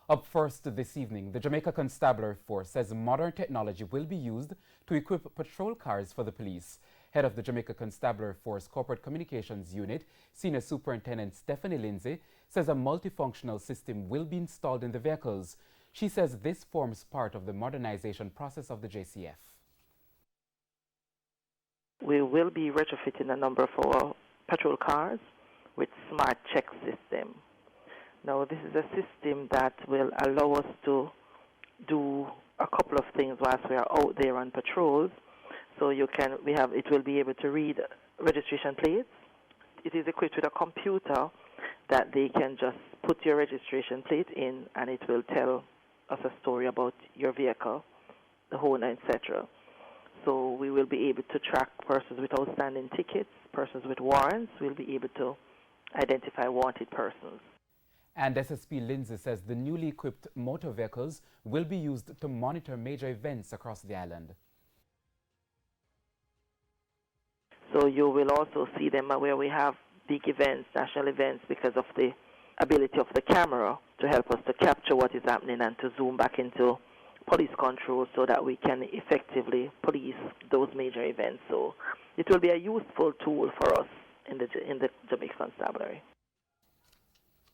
Up first this evening, the Jamaica Constabulary Force says modern technology will be used to equip patrol cars for the police. Head of the Jamaica Constabulary Force Corporate Communications Unit, Senior Superintendent Stephanie Lindsay, says a multifunctional system will be installed in the vehicles. She says this forms part of the modernization process of the JCF. We will be retrofitting a number of our patrol cars with smart check system. Now, this is a system that will allow us to do a couple of things whilst we are out there on patrols. So it will be able to read registration plates. It is equipped with a computer that they can just put your registration plate in, and it will tell us a story about your vehicle, the owner, etc. So we will be able to track persons with outstanding tickets, persons with warrants. We'll be able to identify wanted persons. And SSP Lindsay says the newly equipped motor vehicles will be used to monitor major events across the island. So you will also see them where we have big events, national events, because of the ability of the camera to help us to capture what is happening and to zoom back into police control so that we can effectively police those major events. So it will be a useful tool for us in the Jamaica Constabulary.